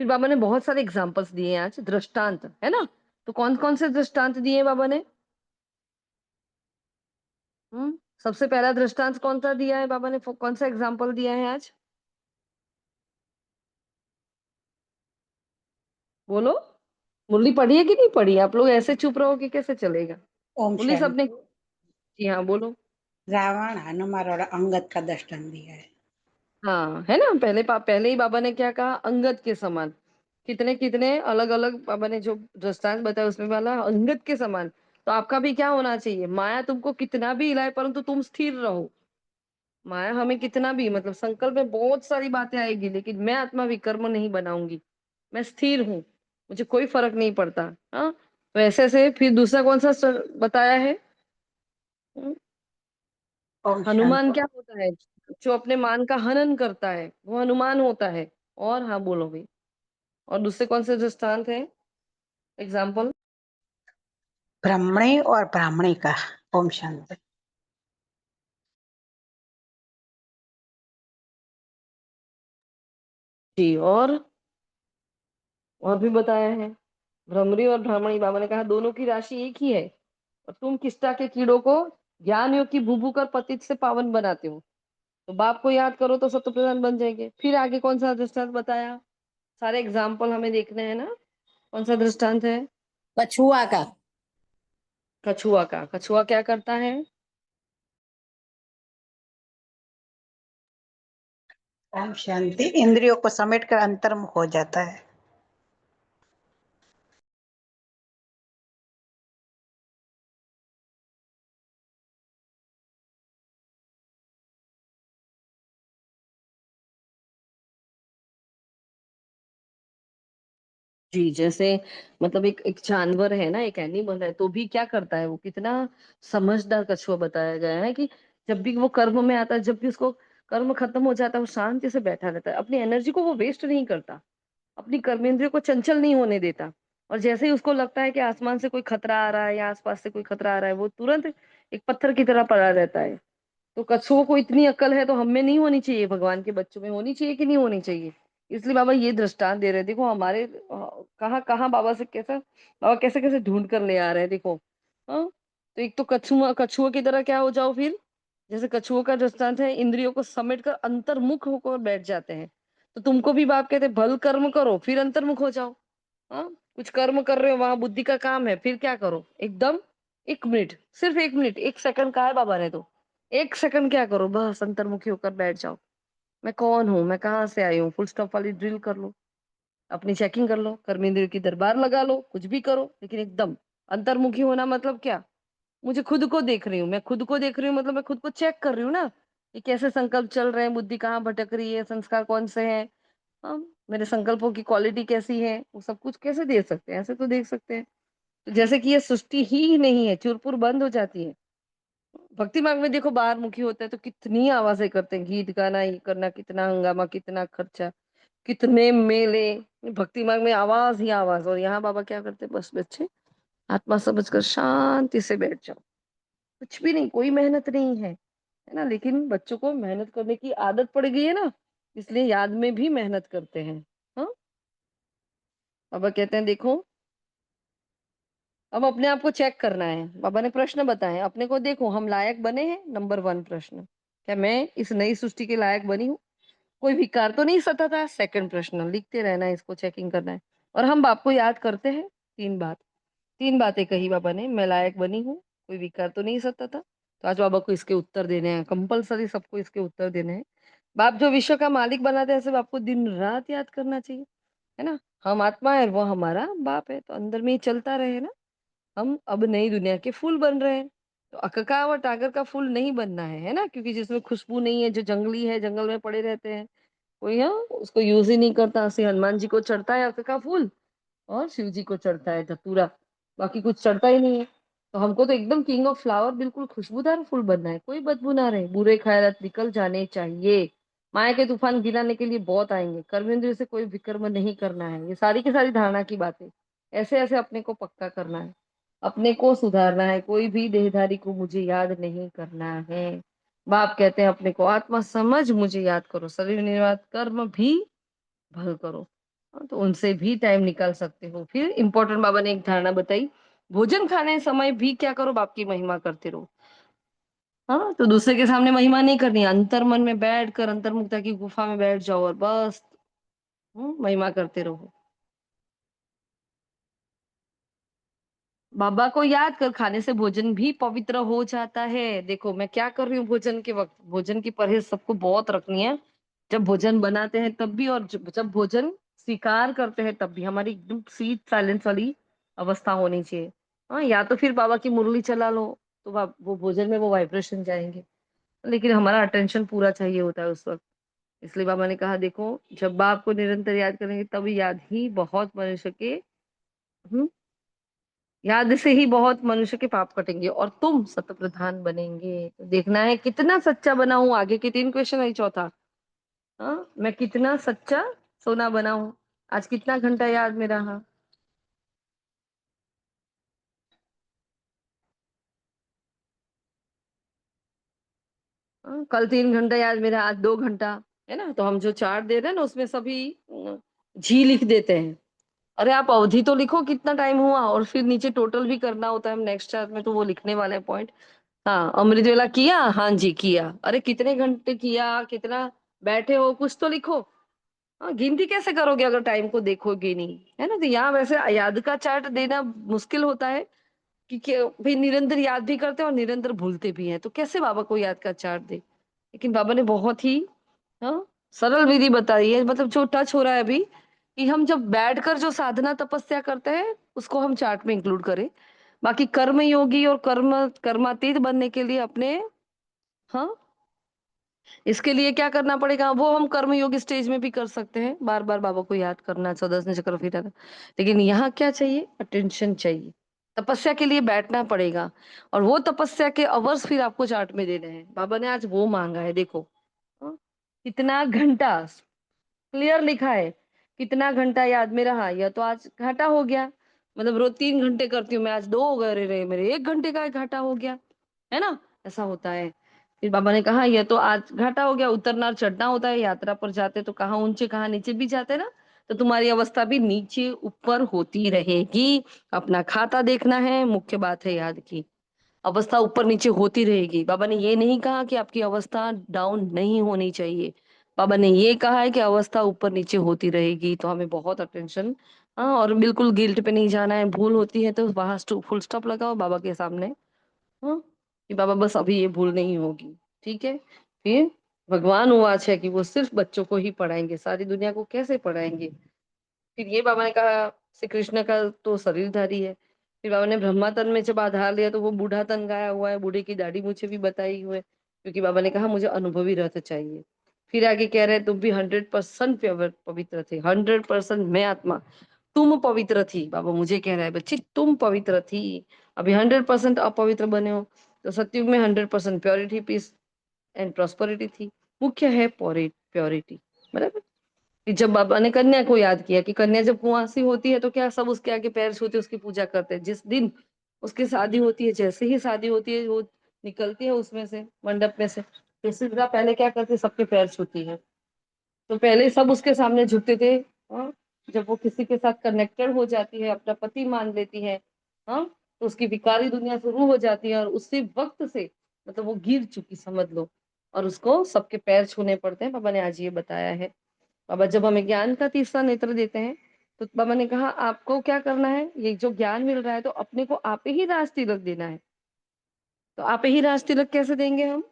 फिर बाबा ने बहुत सारे एग्जाम्पल्स दिए हैं आज, दृष्टांत, है ना। तो कौन कौन से दृष्टांत दिए हैं बाबा ने? सबसे पहला दृष्टांत कौन सा दिया है बाबा ने, कौन सा एग्जाम्पल दिया है आज? बोलो, मुरली पढ़ी है कि नहीं पढ़ी? आप लोग ऐसे चुप रहो कि कैसे चलेगा? ओम मुरली सबने, शांति। जी हाँ बोलो। रावण हनुमान और अंगद का दृष्टांत दिया है। हाँ, है ना, पहले ही बाबा ने क्या कहा, अंगद के समान। कितने कितने अलग अलग बाबा ने जो दृष्टांत बताया उसमें वाला अंगद के समान। तो आपका भी क्या होना चाहिए, माया तुमको कितना भी हिलाए परंतु तुम स्थिर रहो। माया हमें कितना भी, मतलब संकल्प में बहुत सारी बातें आएगी, लेकिन मैं आत्मा विकर्म नहीं बनाऊंगी, मैं स्थिर हूँ, मुझे कोई फर्क नहीं पड़ता। हाँ, तो ऐसे से फिर दूसरा कौन सा बताया है? हम्म, ओम हनुमान शांति। क्या होता है? जो अपने मान का हनन करता है वो हनुमान होता है। और हाँ बोलो भाई। और दूसरे कौन से दृष्टांत है? एग्जाम्पल। ब्राह्मणी और ब्राह्मणी का। ओम शांति। जी। और भी बताया है। भ्रमरी और ब्राह्मणी, बाबा ने कहा दोनों की राशि एक ही है। और तुम किष्टा के कीड़ों को ज्ञान योग की भूभू कर पतित से पावन बनाते हो। तो बाप को याद करो तो सत्य प्रधान बन जाएंगे। फिर आगे कौन सा दृष्टांत बताया? सारे एग्जाम्पल हमें देखने हैं ना। कौन सा दृष्टांत है? कछुआ का। कछुआ का। कछुआ क्या करता है? ओम शांति। इंद्रियों को समेट कर अंतर्मुख हो जाता है। जी। जैसे मतलब एक एक जानवर है ना, एक एनिमल है, तो भी क्या करता है वो, कितना समझदार कछुआ बताया गया है कि जब भी वो कर्म में आता है, जब भी उसको कर्म खत्म हो जाता है, वो शांति से बैठा रहता है, अपनी एनर्जी को वो वेस्ट नहीं करता, अपनी कर्मेंद्रियों को चंचल नहीं होने देता। और जैसे ही उसको लगता है कि आसमान से कोई खतरा आ रहा है या आसपास से कोई खतरा आ रहा है, वो तुरंत एक पत्थर की तरह पड़ा रहता है। तो कछुओं को इतनी अक्ल है तो हम में नहीं होनी चाहिए, भगवान के बच्चों में होनी चाहिए कि नहीं होनी चाहिए? इसलिए बाबा ये दृष्टांत दे रहे हैं। देखो हमारे कहाँ कहाँ बाबा से कैसा, बाबा कैसे कैसे ढूंढ कर ले आ रहे हैं, देखो। हाँ। तो एक तो कछुआ, कछुआ की तरह क्या हो जाओ फिर। जैसे कछुओं का दृष्टांत है, इंद्रियों को समेट कर अंतर्मुख होकर बैठ जाते हैं। तो तुमको भी बाप कहते हैं भल कर्म करो फिर अंतर्मुख हो जाओ। हाँ। कुछ कर्म कर रहे हो, वहां बुद्धि का काम है, फिर क्या करो एकदम 1 मिनट, सिर्फ 1 मिनट, 1 सेकंड कहा है बाबा ने तो। 1 सेकंड क्या करो, बस अंतर्मुखी होकर बैठ जाओ। मैं कौन हूँ, मैं कहाँ से आई हूँ, फुल स्टॉप वाली ड्रिल कर लो। अपनी चेकिंग कर लो, कर्मेंद्रिय की दरबार लगा लो, कुछ भी करो, लेकिन एकदम अंतर्मुखी होना मतलब क्या? मुझे खुद को देख रही हूँ, मैं खुद को देख रही हूँ मतलब मैं खुद को चेक कर रही हूँ ना। ये कैसे संकल्प चल रहे हैं, बुद्धि कहाँ भटक रही है, संस्कार कौन से हैं। हाँ। मेरे संकल्पों की क्वालिटी कैसी है, वो सब कुछ कैसे देख सकते हैं? ऐसे तो देख सकते हैं। तो जैसे कि ये सृष्टि ही नहीं है, चूरपुर बंद हो जाती है। भक्ति मार्ग में देखो बाहर मुखी होते हैं तो कितनी आवाजें करते हैं, गीत गाना, ये करना, कितना हंगामा, कितना खर्चा, कितने मेले। भक्ति मार्ग में आवाज ही आवाज। और यहाँ बाबा क्या करते हैं, बस बच्चे आत्मा समझकर शांति से बैठ जाओ। कुछ भी नहीं, कोई मेहनत नहीं है ना। लेकिन बच्चों को मेहनत करने की आदत पड़ गई है ना, इसलिए याद में भी मेहनत करते हैं। हाँ। बाबा कहते हैं देखो, अब अपने आप को चेक करना है। बाबा ने प्रश्न बताए, अपने को देखो, हम लायक बने हैं? नंबर 1 प्रश्न, क्या मैं इस नई सृष्टि के लायक बनी हूँ? कोई विकार तो नहीं सता था? सेकंड प्रश्न, लिखते रहना है, इसको चेकिंग करना है। और हम बाप को याद करते हैं? 3 बात, 3 बातें कही बाबा ने, मैं लायक बनी हूँ, कोई विकार तो नहीं सता था। तो आज बाबा को इसके उत्तर देने हैं, कंपलसरी सबको इसके उत्तर देने हैं। बाप जो विश्व का मालिक बनाते हैं, ऐसे बाप को दिन रात याद करना चाहिए, है ना। हम आत्मा है, वो हमारा बाप है, तो अंदर में ही चलता रहे ना। हम अब नई दुनिया के फूल बन रहे हैं। तो अकका और टागर का फूल नहीं बनना है ना, क्योंकि जिसमें खुशबू नहीं है, जो जंगली है, जंगल में पड़े रहते हैं, कोई हाँ उसको यूज ही नहीं करता। ऐसे हनुमान जी को चढ़ता है अकका फूल, और शिव जी को चढ़ता है धतूरा, बाकी कुछ चढ़ता ही नहीं है। तो हमको तो एकदम किंग ऑफ फ्लावर, बिल्कुल खुशबूदार फूल बनना है, कोई बदबू ना रहे, बुरे ख्यालात निकल जाने चाहिए। माया के तूफान गिराने के लिए बहुत आएंगे, कर्मेंद्र से कोई विकर्म नहीं करना है, ये सारी की सारी धारणा की बातें। ऐसे ऐसे अपने को पक्का करना है, अपने को सुधारना है। कोई भी देहधारी को मुझे याद नहीं करना है। बाप कहते हैं अपने को आत्मा समझ मुझे याद करो, शरीर निर्वात कर्म भी भल करो। हाँ, तो उनसे भी टाइम निकाल सकते हो। फिर इंपॉर्टेंट बाबा ने एक धारणा बताई, भोजन खाने समय भी क्या करो, बाप की महिमा करते रहो। हाँ। तो दूसरे के सामने महिमा नहीं करनी, अंतर मन में बैठ कर अंतर्मुक्ता की गुफा में बैठ जाओ और बस महिमा करते रहो। बाबा को याद कर खाने से भोजन भी पवित्र हो जाता है। देखो मैं क्या कर रही हूँ, भोजन के वक्त भोजन की परहेज सबको बहुत रखनी है। जब भोजन बनाते हैं तब भी, और जब भोजन स्वीकार करते हैं तब भी, हमारी एकदम सीट साइलेंस वाली अवस्था होनी चाहिए। हाँ, या तो फिर बाबा की मुरली चला लो, तो वो भोजन में वो वाइब्रेशन जाएंगे, लेकिन हमारा अटेंशन पूरा चाहिए होता है उस वक्त। इसलिए बाबा ने कहा देखो, जब बाप को निरंतर याद करेंगे तब याद ही बहुत मनुष्य के याद से ही बहुत मनुष्य के पाप कटेंगे और तुम शतप्रधान बनेंगे। तो देखना है कितना सच्चा बना हूं। आगे के 3 क्वेश्चन है, चौथा। हाँ, मैं कितना सच्चा सोना बना हूं। आज कितना घंटा याद में रहा। हाँ, कल 3 घंटा याद में रहा, आज 2 घंटा। है ना। तो हम जो चार्ट दे रहे हैं ना उसमें सभी जी लिख देते हैं। अरे आप अवधि तो लिखो कितना टाइम हुआ, और फिर नीचे टोटल भी करना होता है। हम नेक्स्ट चार्ट में तो वो लिखने वाले हैं पॉइंट। हाँ, अमृत वेला किया, हाँ जी किया। अरे कितने घंटे किया, कितना बैठे हो, कुछ तो लिखो। हाँ, गिनती कैसे करोगे अगर टाइम को देखोगे नहीं। है ना। तो यहाँ वैसे याद का चार्ट देना मुश्किल होता है, क्योंकि भाई निरंतर याद भी करते हैं और निरंतर भूलते भी हैं, तो कैसे बाबा को याद का चार्ट दे। लेकिन बाबा ने बहुत ही हाँ सरल विधि बताई है, मतलब जो टच हो रहा है अभी, कि हम जब बैठकर जो साधना तपस्या करते हैं उसको हम चार्ट में इंक्लूड करें। बाकी कर्म योगी और कर्मातीत बनने के लिए अपने हाँ इसके लिए क्या करना पड़ेगा, वो हम कर्मयोगी स्टेज में भी कर सकते हैं, बार बार बाबा को याद करना, सदस्य चक्र फिरा। लेकिन यहाँ क्या चाहिए, अटेंशन चाहिए। तपस्या के लिए बैठना पड़ेगा, और वो तपस्या के अवर्स फिर आपको चार्ट में देने हैं। बाबा ने आज वो मांगा है, देखो। हाँ, कितना घंटा क्लियर लिखा है, कितना घंटा याद में रहा। या तो आज घाटा हो गया, मतलब रोज 3 घंटे करती हूँ मैं, आज 2 हो गए, रे मेरे 1 घंटे का घाटा हो गया। है ना। ऐसा होता है। फिर बाबा ने कहा ये तो आज घाटा हो गया, उतरना और चढ़ना होता है, यात्रा पर जाते तो कहाँ ऊंचे कहाँ नीचे भी जाते ना। तो तुम्हारी अवस्था भी नीचे ऊपर होती रहेगी। अपना खाता देखना है, मुख्य बात है याद की। अवस्था ऊपर नीचे होती रहेगी। बाबा ने ये नहीं कहा कि आपकी अवस्था डाउन नहीं होनी चाहिए। बाबा ने ये कहा है कि अवस्था ऊपर नीचे होती रहेगी। तो हमें बहुत अटेंशन, हाँ, और बिल्कुल गिल्ट पे नहीं जाना है। भूल होती है तो वहां फुल स्टॉप लगाओ बाबा के सामने। हाँ, कि बाबा बस अभी ये भूल नहीं होगी। ठीक है। फिर भगवान उवाच है कि वो सिर्फ बच्चों को ही पढ़ाएंगे, सारी दुनिया को कैसे पढ़ाएंगे। फिर ये बाबा ने कहा श्री कृष्ण का तो शरीरधारी है। फिर बाबा ने ब्रह्मा तन में जब आधार लिया तो वो बूढ़ा तन गाया हुआ है, बूढ़े की दाढ़ी मुझे भी बताई हुई है, क्योंकि बाबा ने कहा मुझे अनुभवी रथ चाहिए। फिर आगे कह रहे हैं तुम भी 100% पवित्र थे, 100%। मैं आत्मा, तुम पवित्र थी। बाबा मुझे कह रहा है बच्ची तुम पवित्र थी, अभी 100% अपवित्र बने हो। तो सतयुग में 100% प्योरिटी, पीस एंड प्रॉस्पेरिटी थी। मुख्य है प्योरिटी। बराबर। कि जब बाबा ने कन्या को याद किया कि कन्या जब कुंवासी होती है तो क्या सब उसके आगे पैर छूते उसकी पूजा करते हैं। जिस दिन उसकी शादी होती है, जैसे ही शादी होती है वो निकलती है उसमें से, मंडप में से, तो सीधा पहले क्या करती है, सबके पैर छूती है। तो पहले सब उसके सामने झुकते थे। हाँ, जब वो किसी के साथ कनेक्टेड हो जाती है, अपना पति मान लेती है, हाँ, तो उसकी विकारी दुनिया शुरू हो जाती है, और उसी वक्त से मतलब वो गिर चुकी समझ लो, और उसको सबके पैर छूने पड़ते हैं। बाबा ने आज ये बताया है। बाबा जब हमें ज्ञान का तीसरा नेत्र देते हैं, तो बाबा ने कहा आपको क्या करना है, ये जो ज्ञान मिल रहा है तो अपने को आप ही राज तिलक देना है। तो आप ही राज तिलक कैसे देंगे हम,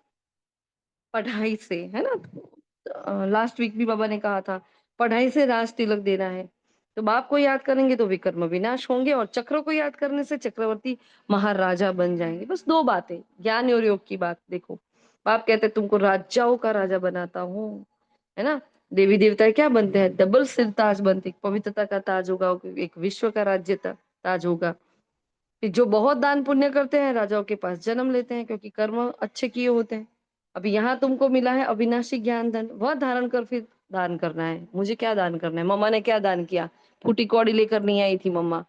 पढ़ाई से। है ना। लास्ट वीक भी बाबा ने कहा था पढ़ाई से राज तिलक देना है। तो बाप को याद करेंगे तो विकर्म विनाश होंगे, और चक्र को याद करने से चक्रवर्ती महाराजा बन जाएंगे। बस 2 बातें, ज्ञान और योग की बात देखो। बाप कहते तुमको राजाओं का राजा बनाता हूँ। है ना। देवी देवता क्या बनते हैं, डबल सिर ताज बनते, पवित्रता का ताज होगा, एक विश्व का राज्य ताज होगा। फिर जो बहुत दान पुण्य करते हैं राजाओं के पास जन्म लेते हैं, क्योंकि कर्म अच्छे किए होते हैं। अभी यहाँ तुमको मिला है अविनाशी ज्ञान धन, वह धारण कर फिर दान करना है। मुझे क्या दान करना है, मम्मा ने क्या दान किया, फूटी कौड़ी लेकर नहीं आई थी मम्मा।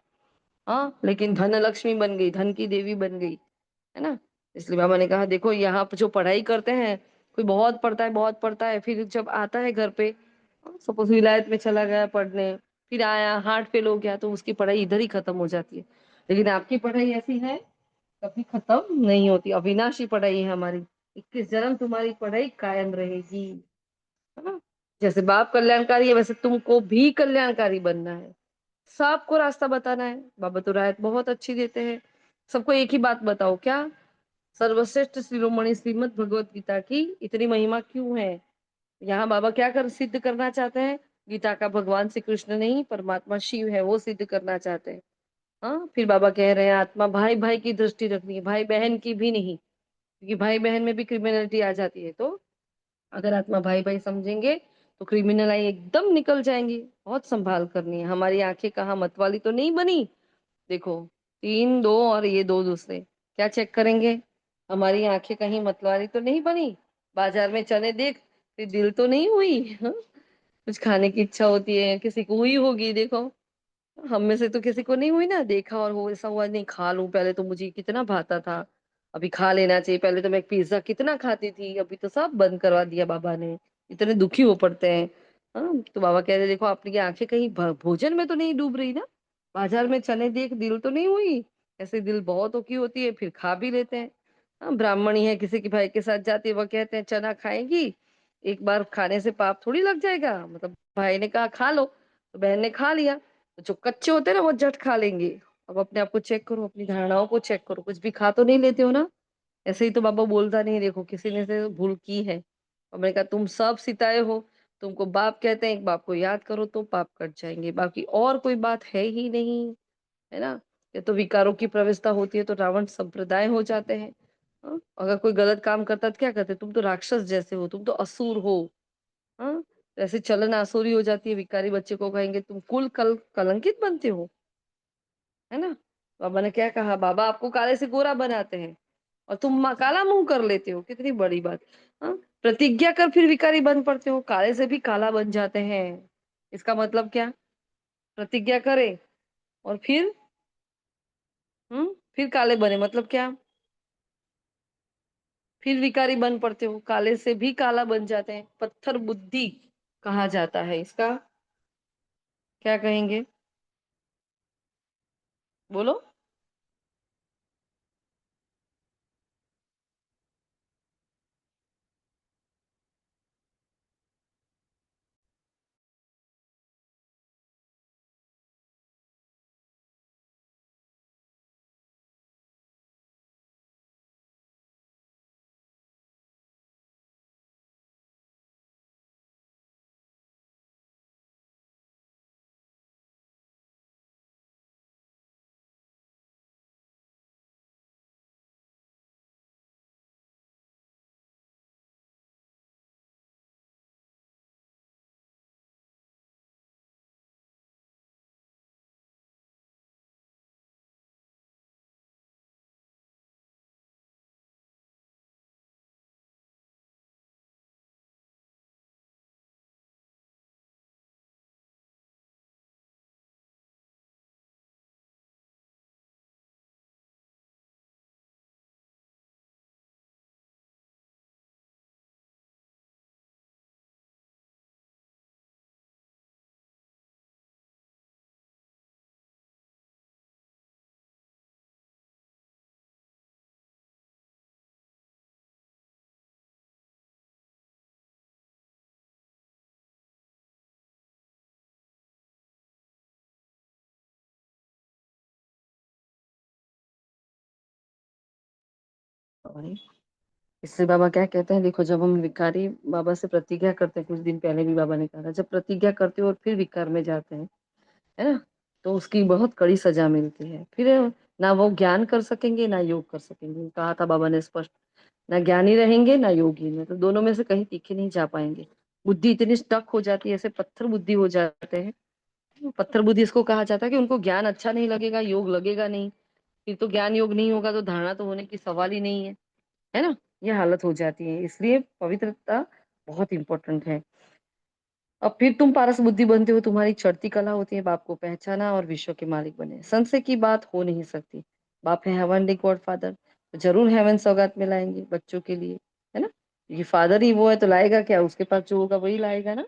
हाँ, लेकिन धन लक्ष्मी बन गई, धन की देवी बन गई। है ना। इसलिए बाबा ने कहा देखो यहाँ पे जो पढ़ाई करते हैं, कोई बहुत पढ़ता है, बहुत पढ़ता है, फिर जब आता है घर पे, सपोज विलायत में चला गया पढ़ने, फिर आया हार्ट फेल हो गया, तो उसकी पढ़ाई इधर ही खत्म हो जाती है। लेकिन आपकी पढ़ाई ऐसी है, कभी खत्म नहीं होती, अविनाशी पढ़ाई है हमारी। 21 जन्म तुम्हारी पढ़ाई कायम रहेगी। है ना। जैसे बाप कल्याणकारी है, वैसे तुमको भी कल्याणकारी बनना है। सबको रास्ता बताना है। बाबा तो रायत बहुत अच्छी देते हैं। सबको एक ही बात बताओ, क्या सर्वश्रेष्ठ शिरोमणि श्रीमद भगवत गीता की इतनी महिमा क्यों है। यहाँ बाबा क्या कर सिद्ध करना चाहते हैं, गीता का भगवान श्री कृष्ण नहीं, परमात्मा शिव है, वो सिद्ध करना चाहते हैं। हाँ, फिर बाबा कह रहे हैं आत्मा भाई भाई की दृष्टि रखनी है, भाई बहन की भी नहीं, क्योंकि भाई बहन में भी क्रिमिनलिटी आ जाती है। तो अगर आत्मा भाई भाई समझेंगे तो क्रिमिनल आई एकदम निकल जाएंगी। बहुत संभाल करनी है। हमारी आंखें कहाँ मतवाली तो नहीं बनी। देखो, 3 2 और ये 2 दूसरे। क्या चेक करेंगे? हमारी आंखें कहीं मतवारी तो नहीं बनी? बाजार में चने देख फिर दिल तो नहीं हुई? हाँ? कुछ खाने की इच्छा होती है, किसी को हुई होगी, देखो। हम में से तो किसी को नहीं हुई ना, देखा और वो ऐसा हुआ नहीं खा लूं, पहले तो मुझे कितना भाता था, अभी खा लेना चाहिए, पहले तो मैं पिज्जा कितना खाती थी, अभी तो सब बंद करवा दिया बाबा ने, इतने दुखी हो पड़ते हैं। हाँ, तो बाबा कह रहे देखो आपकी आंखें कहीं भोजन में तो नहीं डूब रही ना, बाजार में चने देख दिल तो नहीं हुई? ऐसे दिल बहुतों की होती है, फिर खा भी लेते हैं। हाँ, ब्राह्मणी है, किसी के भाई के साथ जाती है, वह कहते हैं चना खाएंगी, एक बार खाने से पाप थोड़ी लग जाएगा, मतलब भाई ने कहा खा लो, तो बहन ने खा लिया, तो जो कच्चे होते हैं ना वो झट खा लेंगे। अब अपने आप को चेक करो, अपनी धारणाओं को चेक करो, कुछ भी खा तो नहीं लेते हो ना? ऐसे ही तो बाबा बोलता नहीं, देखो किसी ने से भूल की है, और मैंने कहा तुम सब सिताए हो, तुमको बाप कहते हैं, एक बाप को याद करो तो पाप कट जाएंगे, बाकी और कोई बात है ही नहीं, है ना? ये तो विकारों की प्रवेशता होती है तो रावण संप्रदाय हो जाते हैं। हाँ? अगर कोई गलत काम करता है तो क्या कहते हैं, तुम तो राक्षस जैसे हो, तुम तो असुर हो। हाँ, ऐसे चलन आसुरी हो जाती है, विकारी बच्चे को कहेंगे तुम कुल कलंकित बनते हो, है ना? बाबा ने क्या कहा, बाबा आपको काले से गोरा बनाते हैं और तुम काला मुंह कर लेते हो, कितनी बड़ी बात। हाँ, प्रतिज्ञा कर फिर विकारी बन पड़ते हो, काले से भी काला बन जाते हैं, इसका मतलब क्या? प्रतिज्ञा करे और फिर काले बने, मतलब क्या? फिर विकारी बन पड़ते हो, काले से भी काला बन जाते हैं, पत्थर बुद्धि कहा जाता है इसका। क्या कहेंगे, बोलो। और इससे बाबा क्या कहते हैं, देखो जब हम विकारी बाबा से प्रतिज्ञा करते हैं, कुछ दिन पहले भी बाबा ने कहा था, जब प्रतिज्ञा करते हो और फिर विकार में जाते हैं, है ना, तो उसकी बहुत कड़ी सजा मिलती है, फिर ना वो ज्ञान कर सकेंगे ना योग कर सकेंगे, कहा था बाबा ने स्पष्ट, ना ज्ञानी रहेंगे ना योगी, में तो दोनों में से कहीं तीखे नहीं जा पाएंगे, बुद्धि इतनी स्टक हो जाती है, ऐसे पत्थर बुद्धि हो जाते हैं। पत्थर बुद्धि इसको कहा जाता है कि उनको ज्ञान अच्छा नहीं लगेगा, योग लगेगा नहीं, फिर तो ज्ञान योग नहीं होगा तो धारणा तो होने की सवाल ही नहीं है ना? ये हालत हो जाती है, इसलिए पवित्रता बहुत इंपॉर्टेंट है। अब फिर तुम पारस बुद्धि बनते हो, तुम्हारी चढ़ती कला होती है बाप को पहचाना और विश्व के मालिक बने, संशय की बात हो नहीं सकती। बाप है हेवनली गॉड फादर, तो जरूर हेवन सौगात में लाएंगे बच्चों के लिए, है ना? ये फादर ही वो है तो लाएगा क्या, उसके पास जो होगा वही लाएगा ना।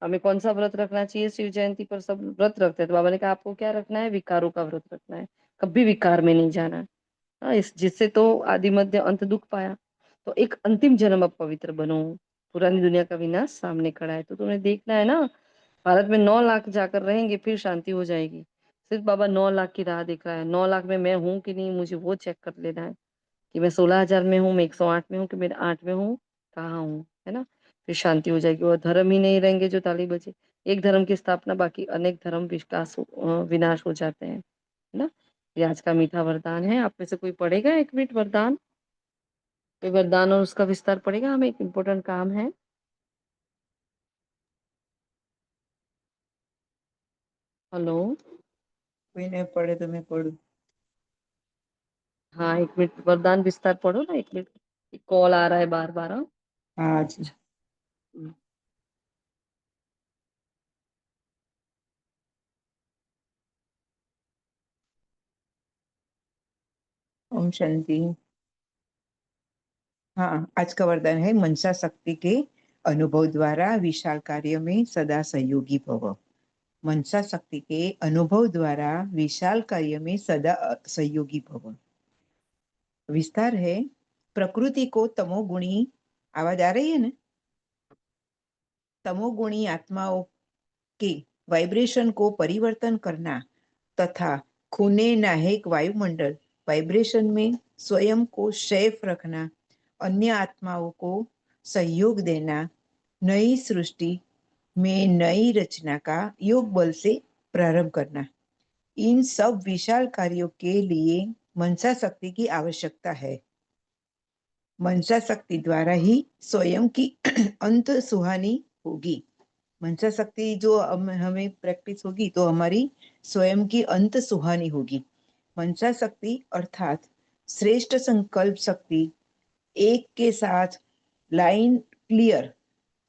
हमें कौन सा व्रत रखना चाहिए, शिव जयंती पर सब व्रत रखते हैं, तो बाबा ने कहा आपको क्या रखना है, विकारों का व्रत रखना है, कभी विकार में नहीं जाना है। हाँ, इस जिससे तो आदि मध्य अंत दुख पाया, तो एक अंतिम जन्म अब पवित्र बनो, पुरानी दुनिया का विनाश सामने खड़ा है, तो तुम्हें देखना है ना, भारत में 9 लाख जाकर रहेंगे फिर शांति हो जाएगी। सिर्फ बाबा 9 लाख की राह देख रहा है, 9 लाख में मैं हूँ कि नहीं, मुझे वो चेक कर लेना है कि मैं 16,000 में हूँ, मैं 108 में हूँ कि मैं 8 में हूँ, कहाँ हूँ, है ना? फिर शांति हो जाएगी और धर्म ही नहीं रहेंगे जो ताली बजे, एक धर्म की स्थापना, बाकी अनेक धर्म विनाश हो जाते हैं, है ना? ये आज का मीठा वरदान है, आप में से कोई पढ़ेगा 1 मिनट वरदान, कोई वरदान और उसका विस्तार पढ़ेगा, हमें एक इम्पोर्टेंट काम है। हेलो। कोई नहीं पढ़े तो मैं पढ़ू। हाँ, 1 मिनट वरदान विस्तार पढ़ो ना, 1 मिनट। कॉल आ रहा है बार बार। हाँ। अच्छा। हम्म। ओम शांति। हाँ, आज का वरदान है मनसा शक्ति के अनुभव द्वारा विशाल कार्य में सदा सहयोगी भव। मनसा शक्ति के अनुभव द्वारा विशाल कार्य में सदा सहयोगी भव। विस्तार है, प्रकृति को तमोगुणी, आवाज आ रही है ना, तमोगुणी आत्माओं के वाइब्रेशन को परिवर्तन करना तथा खूने नाहेक वायुमंडल वाइब्रेशन में स्वयं को सेफ रखना, अन्य आत्माओं को सहयोग देना, नई सृष्टि में नई रचना का योग बल से प्रारंभ करना, इन सब विशाल कार्यों के लिए मनसा शक्ति की आवश्यकता है। मनसा शक्ति द्वारा ही स्वयं की अंत सुहानी होगी। मनसा शक्ति जो हमें प्रैक्टिस होगी तो हमारी स्वयं की अंत सुहानी होगी। मनसा शक्ति अर्थात श्रेष्ठ संकल्प शक्ति, एक के साथ लाइन क्लियर।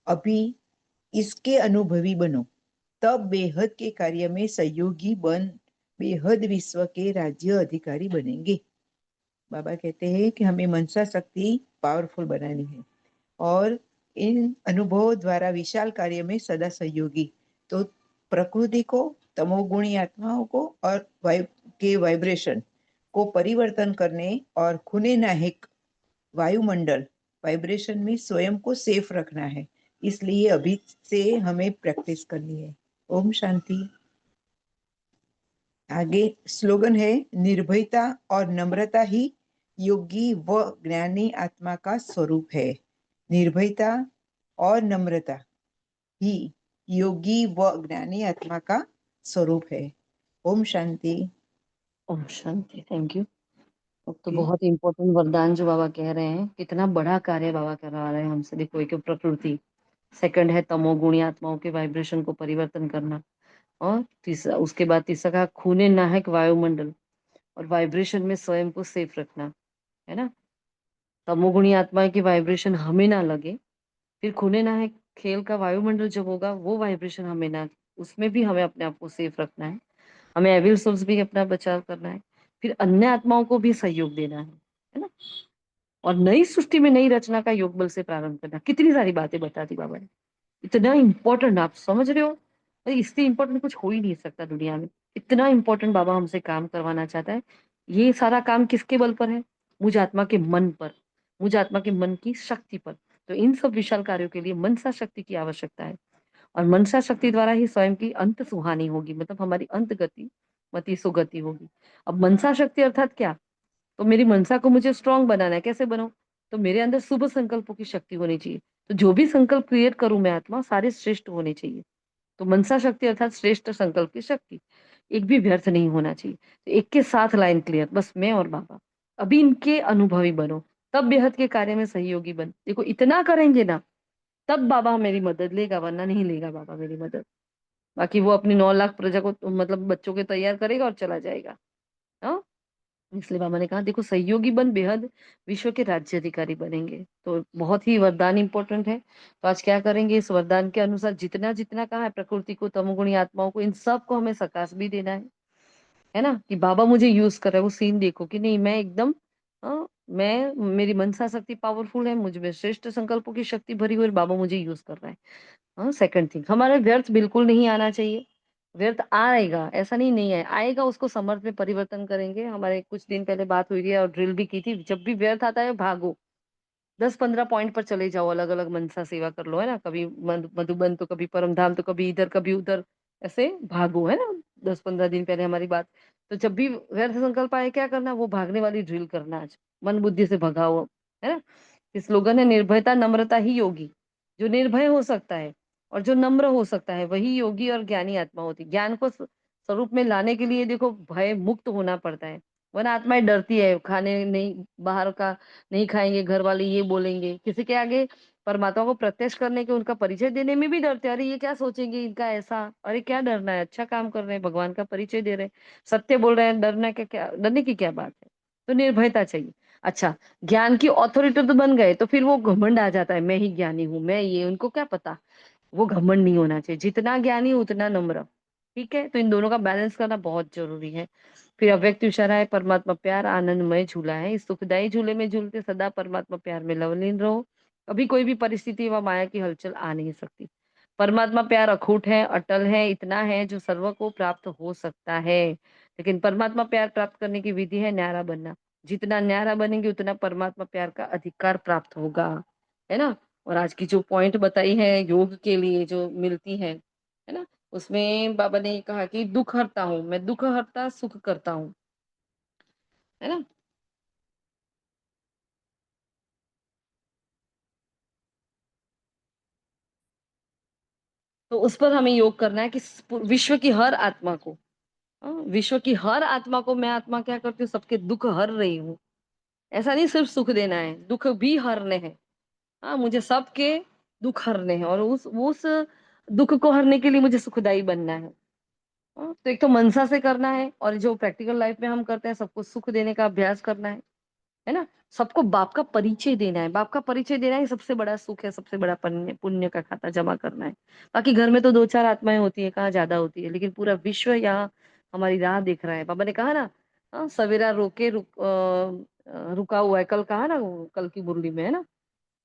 अभी इसके अनुभवी बनो, तब बेहद के कार्य में सहयोगी बन बेहद विश्व के राज्य अधिकारी बनेंगे। बाबा कहते हैं कि हमें मनसा शक्ति पावरफुल बनानी है और इन अनुभवों द्वारा विशाल कार्य में सदा सहयोगी। तो प्रकृति को, तमोगुणी आत्माओं को और वाइब्रेशन को परिवर्तन करने और खूने नाहिक वायुमंडल वाइब्रेशन में स्वयं को सेफ रखना है। इसलिए अभी से हमें प्रैक्टिस करनी है। ओम शांति। आगे स्लोगन है, निर्भयता और नम्रता ही योगी व ज्ञानी आत्मा का स्वरूप है। निर्भयता और नम्रता ही योगी व ज्ञानी आत्मा का स्वरूप है। ओम शांति। ओम शांति। Thank you. तो ओके। बहुत इंपॉर्टेंट वरदान जो बाबा कह रहे हैं, कितना बड़ा कार्य बाबा करवा रहे हैं हमसे। देखो, एक प्रकृति, सेकंड है तमोगुणी आत्माओं के वाइब्रेशन को परिवर्तन करना, और तीसरा, उसके बाद तीसरा कहा खूने नाहक वायुमंडल और वाइब्रेशन में स्वयं को सेफ रखना, है ना। तमोगुणी आत्मा की वाइब्रेशन हमें ना लगे, फिर खूने नाहक खेल का वायुमंडल जब होगा वो वाइब्रेशन हमें ना, उसमें भी हमें अपने आप को सेफ रखना है। हमें एविल सोल्स भी अपना बचाव करना है, फिर अन्य आत्माओं को भी सहयोग देना है ना। और नई सृष्टि में नई रचना का योग बल से प्रारंभ करना। कितनी सारी बातें बता दी बाबा ने, इतना इंपॉर्टेंट, आप समझ रहे हो, अरे इससे इंपॉर्टेंट कुछ हो ही नहीं सकता दुनिया में। इतना इंपॉर्टेंट बाबा हमसे काम करवाना चाहता है। ये सारा काम किसके बल पर है? मुझ आत्मा के मन पर, मुझ आत्मा के मन की शक्ति पर। तो इन सब विशाल कार्यों के लिए मनसा शक्ति की आवश्यकता है, और मनसा शक्ति द्वारा ही स्वयं की अंत सुहानी होगी, मतलब हमारी अंत गति मति सुगति होगी। अब मनसा शक्ति अर्थात क्या? तो मेरी मनसा को मुझे स्ट्रांग बनाना है। कैसे बनाऊं? तो मेरे अंदर शुभ संकल्पों की शक्ति होनी चाहिए। तो जो भी संकल्प क्रिएट करूं मैं आत्मा, सारे श्रेष्ठ होने चाहिए। तो मनसा शक्ति अर्थात श्रेष्ठ संकल्प की शक्ति, एक भी व्यर्थ नहीं होना चाहिए। तो एक के साथ लाइन क्लियर, बस मैं और बाबा अभी इनके अनुभवी बनो, तब बेहद के कार्य में सहयोगी बन। देखो, इतना करेंगे ना, तब बाबा मेरी मदद लेगा, वरना नहीं लेगा बाबा मेरी मदद। बाकी वो अपनी 9 लाख प्रजा को, मतलब बच्चों के तैयार करेगा और चला जाएगा। हाँ, इसलिए बाबा ने कहा देखो, सहयोगी बन बेहद विश्व के राज्य अधिकारी बनेंगे। तो बहुत ही वरदान इंपॉर्टेंट है। तो आज क्या करेंगे, इस वरदान के अनुसार जितना जितना कहा है, प्रकृति को, तमोगुणी आत्माओं को, इन सब को हमें सकाश भी देना है ना। कि बाबा मुझे यूज कर रहा है, वो सीन देखो कि नहीं, मैं एकदम, मैं, मेरी मनसा शक्ति पावरफुल है, मुझ में श्रेष्ठ संकल्पों की शक्ति भरी हुई है, बाबा मुझे यूज कर रहा है। हाँ, सेकंड थिंग, हमारा व्यर्थ बिल्कुल नहीं आना चाहिए। व्यर्थ आएगा, ऐसा नहीं, नहीं है, आएगा, उसको समर्थ में परिवर्तन करेंगे। हमारे कुछ दिन पहले बात हुई थी और ड्रिल भी की थी, जब भी व्यर्थ आता है भागो, 10-15 पॉइंट पर चले जाओ, अलग अलग मनसा सेवा कर लो, है ना। कभी मधुबन, तो कभी परमधाम, तो कभी इधर कभी उधर, ऐसे भागो, है ना। 10-15 दिन पहले हमारी बात। तो जब भी व्यर्थ संकल्प आए, क्या करना, वो भागने वाली ड्रिल करना, आज मन बुद्धि से भगाओ, है ना। इस स्लोगन है, निर्भयता नम्रता ही योगी। जो निर्भय हो सकता है और जो नम्र हो सकता है, वही योगी और ज्ञानी आत्मा होती। ज्ञान को स्वरूप में लाने के लिए देखो, भय मुक्त होना पड़ता है। वरना आत्माएं डरती है, खाने नहीं, बाहर का नहीं खाएंगे, घर वाले ये बोलेंगे, किसी के आगे परमात्मा को प्रत्यक्ष करने के, उनका परिचय देने में भी डरते हैं। अरे ये क्या सोचेंगे, इनका ऐसा, अरे क्या डरना है, अच्छा काम कर रहे हैं, भगवान का परिचय दे रहे हैं, सत्य बोल रहे हैं, डरना क्या, क्या डरने की क्या बात है। तो निर्भयता चाहिए। अच्छा, ज्ञान की ऑथोरिटी तो बन गए, तो फिर वो घमंड आ जाता है, मैं ही ज्ञानी हूँ, मैं ये, उनको क्या पता। वो घमंड नहीं होना चाहिए, जितना ज्ञानी उतना नम्र। ठीक है, तो इन दोनों का बैलेंस करना बहुत जरूरी है। फिर अव्यक्त इशारा है, परमात्मा प्यार आनंदमय झूला है, इस सुखदायी झूले में झूलते सदा परमात्मा प्यार में लवलीन रहो। कभी कोई भी परिस्थिति व माया की हलचल आ नहीं सकती। परमात्मा प्यार अखूट है, अटल है, इतना है जो सर्व को प्राप्त हो सकता है। लेकिन परमात्मा प्यार प्राप्त करने की विधि है न्यारा बनना। जितना न्यारा बनेंगे उतना परमात्मा प्यार का अधिकार प्राप्त होगा, है ना। और आज की जो पॉइंट बताई है योग के लिए जो मिलती है ना, उसमें बाबा ने ये कहा कि दुख हरता हूं मैं, दुख हरता सुख करता हूँ, है ना। तो उस पर हमें योग करना है कि विश्व की हर आत्मा को, विश्व की हर आत्मा को मैं आत्मा क्या करती हूँ, सबके दुख हर रही हूँ। ऐसा नहीं सिर्फ सुख देना है, दुख भी हरने हैं। हाँ, मुझे सबके दुख हरने हैं, और उस दुख को हरने के लिए मुझे सुखदाई बनना है। तो एक तो मनसा से करना है, और जो प्रैक्टिकल लाइफ में हम करते हैं, सबको सुख देने का अभ्यास करना है ना। सबको बाप का परिचय देना है, बाप का परिचय देना ही सबसे बड़ा सुख है, सबसे बड़ा पुण्य, पुण्य का खाता जमा करना है। बाकी घर में तो दो चार आत्माएं होती है, कहाँ ज्यादा होती है, लेकिन पूरा विश्व यहाँ हमारी राह देख रहा है। बाबा ने कहा ना, सवेरा रोके रुका हुआ है, कल कहा ना, कल की मुरली में, है ना,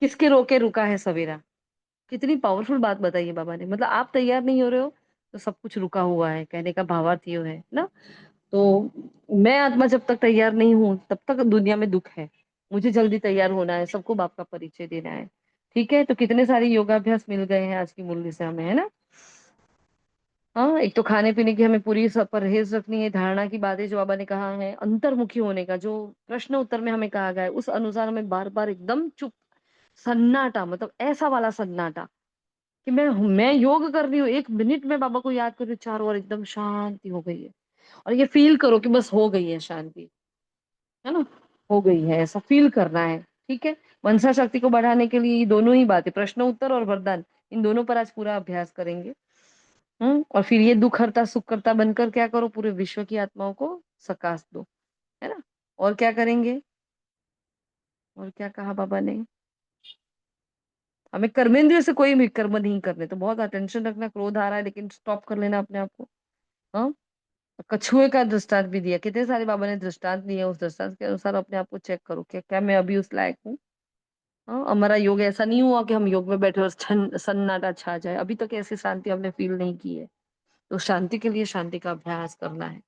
किसके रोके रुका है सवेरा। कितनी पावरफुल बात बताई है बाबा ने, मतलब आप तैयार नहीं हो रहे हो तो सब कुछ रुका हुआ है, कहने का भावार्थ ये है ना। तो मैं आत्मा जब तक तैयार नहीं हूं तब तक दुनिया में दुख है। मुझे जल्दी तैयार होना है, सबको बाप का परिचय देना है। ठीक है, तो कितने सारे योगाभ्यास मिल गए हैं आज की मुरली से हमें, है ना। हाँ, एक तो खाने पीने की हमें पूरी सब परहेज रखनी है, धारणा की बातें जो बाबा ने कहा है, अंतर्मुखी होने का जो प्रश्न उत्तर में हमें कहा गया है, उस अनुसार हमें बार बार एकदम चुप, सन्नाटा, मतलब ऐसा वाला सन्नाटा कि मैं योग कर रही हूँ, 1 मिनट में बाबा को याद कर रही हूँ, चारों ओर एकदम शांति हो गई है। और ये फील करो कि बस हो गई है शांति, है ना, हो गई है, ऐसा फील करना है। ठीक है, मनसा शक्ति को बढ़ाने के लिए ये दोनों ही बातें, प्रश्न उत्तर और वरदान, इन दोनों पर आज पूरा अभ्यास करेंगे। और फिर ये दुख हरता सुख करता बनकर क्या करो, पूरे विश्व की आत्माओं को सकाश दो, है ना। और क्या करेंगे, और क्या कहा बाबा ने, हमें कर्मेंद्रिय से कोई भी कर्म नहीं करने, तो बहुत अटेंशन रखना, क्रोध आ रहा है लेकिन स्टॉप कर लेना अपने आप को। हाँ, कछुए का दृष्टांत भी दिया, कितने सारे बाबा ने दृष्टांत दिए, उस दृष्टांत के अनुसार अपने आप को चेक करो कि क्या मैं अभी उस लायक हूँ। हाँ, हमारा योग ऐसा नहीं हुआ कि हम योग में बैठे और सन्नाटा छा जाए, अभी तक ऐसी शांति हमने फील नहीं की है। तो शांति के लिए शांति का अभ्यास करना है।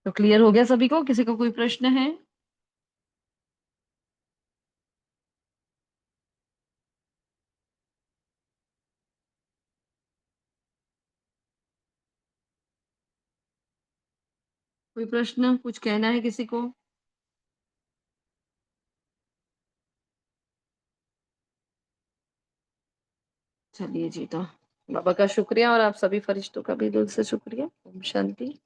तो क्लियर हो गया सभी को, किसी को कोई प्रश्न है। कोई प्रश्न, कुछ कहना है किसी को। चलिए जी, तो बाबा का शुक्रिया और आप सभी फरिश्तों का भी दिल से शुक्रिया। ओम शांति।